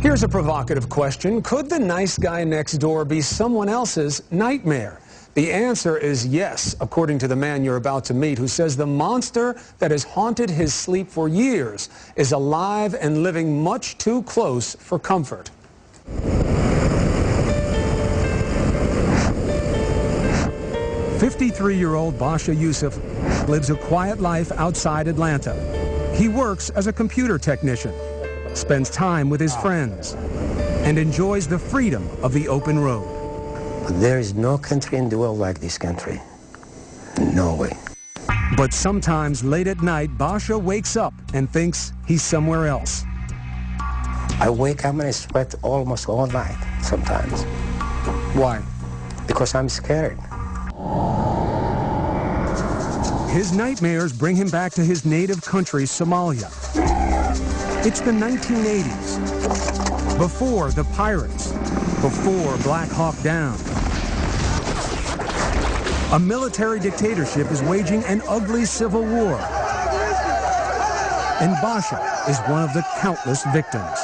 Here's a provocative question. Could the nice guy next door be someone else's nightmare? The answer is yes, according to the man you're about to meet, who says the monster that has haunted his sleep for years is alive and living much too close for comfort. 53-year-old Baashe Yuusuf lives a quiet life outside Atlanta. He works as a computer technician, spends time with his friends, and enjoys the freedom of the open road. There is no country in the world like this country. No way. But sometimes late at night, Baashe wakes up and thinks he's somewhere else. I wake up and I sweat almost all night sometimes. Why? Because I'm scared. His nightmares bring him back to his native country, Somalia. It's the 1980s, before the pirates, before Black Hawk Down. A military dictatorship is waging an ugly civil war. And Baashe is one of the countless victims.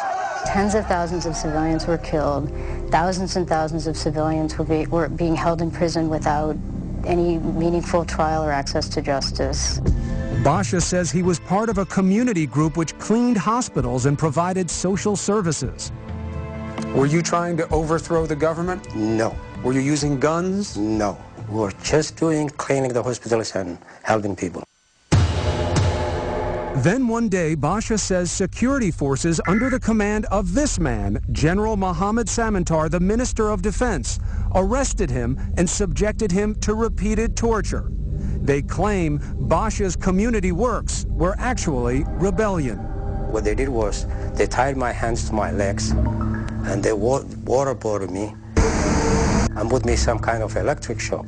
Tens of thousands of civilians were killed. Thousands and thousands of civilians were being held in prison without any meaningful trial or access to justice. Baashe says he was part of a community group which cleaned hospitals and provided social services. Were you trying to overthrow the government? No. Were you using guns? No. We're just cleaning the hospitals and helping people. Then one day, Baashe says security forces under the command of this man, General Mohammed Samatar, the Minister of Defense, arrested him and subjected him to repeated torture. They claim Baashe's community works were actually rebellion. What they did was they tied my hands to my legs and they waterboarded me and put me some kind of electric shock.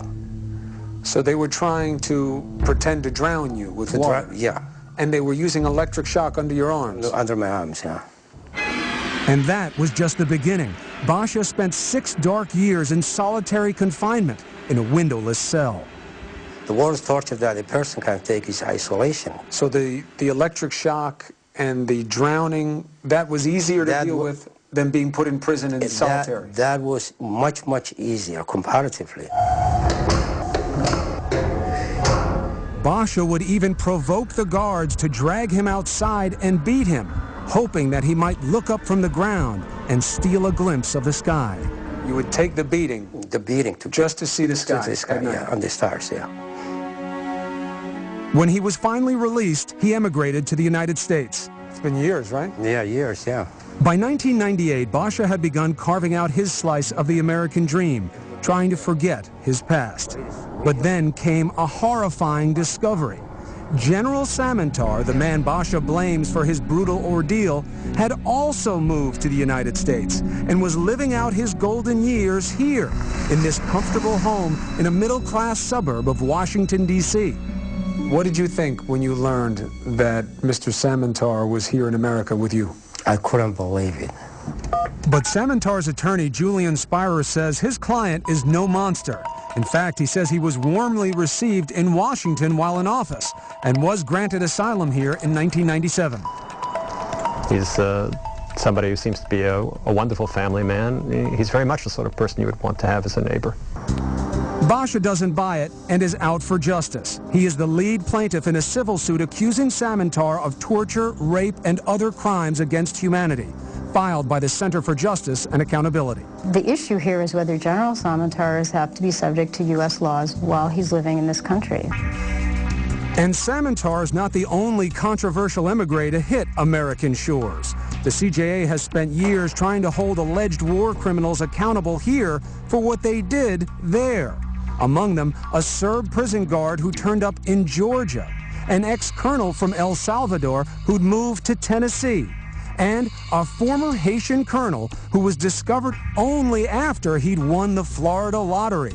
So they were trying to pretend to drown you with water? Yeah. And they were using electric shock under your arms? Under my arms, yeah. And that was just the beginning. Baashe spent 6 dark years in solitary confinement in a windowless cell. The worst torture that a person can take is isolation. So the electric shock and the drowning, that was easier to deal with than being put in prison in solitary? That was much, much easier comparatively. Baashe would even provoke the guards to drag him outside and beat him, hoping that he might look up from the ground and steal a glimpse of the sky. You would take the beating? The beating. Just to see the sky? To the sky, yeah, and the stars, yeah. When he was finally released, he emigrated to the United States. It's been years, right? Yeah, years, yeah. By 1998, Baashe had begun carving out his slice of the American dream, trying to forget his past. But then came a horrifying discovery. General Samatar, the man Baashe blames for his brutal ordeal, had also moved to the United States and was living out his golden years here, in this comfortable home in a middle-class suburb of Washington, D.C. What did you think when you learned that Mr. Samatar was here in America with you? I couldn't believe it. But Samatar's attorney, Julian Spirer, says his client is no monster. In fact, he says he was warmly received in Washington while in office and was granted asylum here in 1997. He's somebody who seems to be a wonderful family man. He's very much the sort of person you would want to have as a neighbor. Baashe doesn't buy it and is out for justice. He is the lead plaintiff in a civil suit accusing Samatar of torture, rape, and other crimes against humanity, filed by the Center for Justice and Accountability. The issue here is whether General Samatar have to be subject to U.S. laws while he's living in this country. And Samatar is not the only controversial emigre to hit American shores. The CJA has spent years trying to hold alleged war criminals accountable here for what they did there. Among them, a Serb prison guard who turned up in Georgia, an ex-colonel from El Salvador who'd moved to Tennessee, and a former Haitian colonel who was discovered only after he'd won the Florida lottery.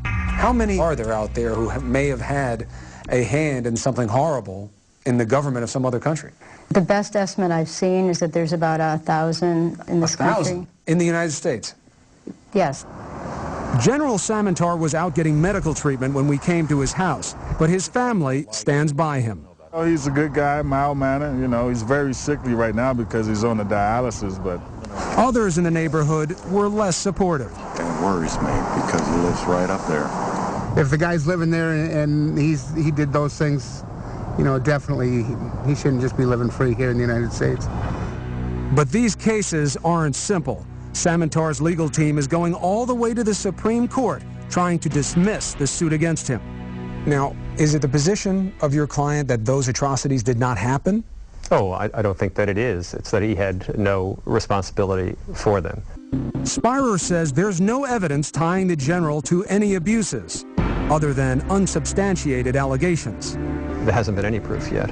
How many are there out there who may have had a hand in something horrible in the government of some other country? The best estimate I've seen is that there's about 1,000 in this country. 1,000 in the United States? Yes. General Samatar was out getting medical treatment when we came to his house, but his family stands by him. Oh, he's a good guy, mild-mannered. You know, he's very sickly right now because he's on the dialysis, but Others in the neighborhood were less supportive. It worries me because he lives right up there. If the guy's living there and he did those things, you know, definitely he shouldn't just be living free here in the United States. But these cases aren't simple. Samatar's legal team is going all the way to the Supreme Court, trying to dismiss the suit against him. Now, is it the position of your client that those atrocities did not happen? Oh, I don't think that it is. It's that he had no responsibility for them. Spirer says there's no evidence tying the general to any abuses, other than unsubstantiated allegations. There hasn't been any proof yet.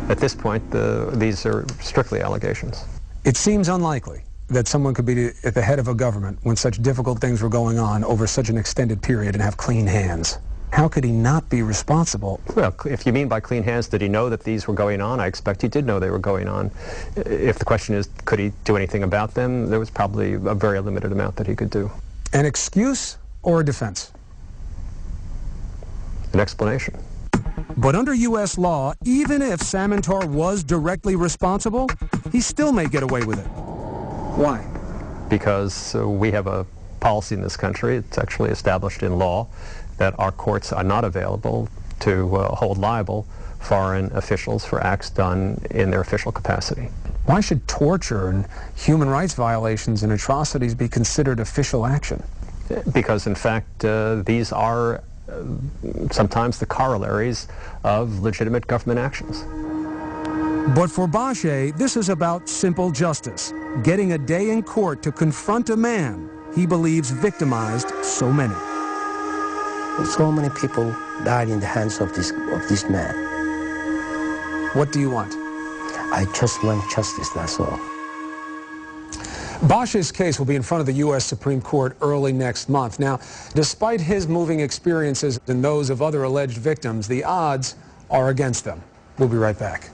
At this point, these are strictly allegations. It seems unlikely that someone could be at the head of a government when such difficult things were going on over such an extended period and have clean hands. How could he not be responsible? Well, if you mean by clean hands, did he know that these were going on? I expect he did know they were going on. If the question is, could he do anything about them, there was probably a very limited amount that he could do. An excuse or a defense? An explanation. But under U.S. law, even if Samatar was directly responsible, he still may get away with it. Why? Because we have a policy in this country, it's actually established in law, that our courts are not available to hold liable foreign officials for acts done in their official capacity. Why should torture and human rights violations and atrocities be considered official action? Because, in fact, these are sometimes the corollaries of legitimate government actions. But for Baashe, this is about simple justice, getting a day in court to confront a man he believes victimized so many. So many people died in the hands of this man. What do you want? I just want justice, that's all. Baashe's case will be in front of the U.S. Supreme Court early next month. Now, despite his moving experiences and those of other alleged victims, the odds are against them. We'll be right back.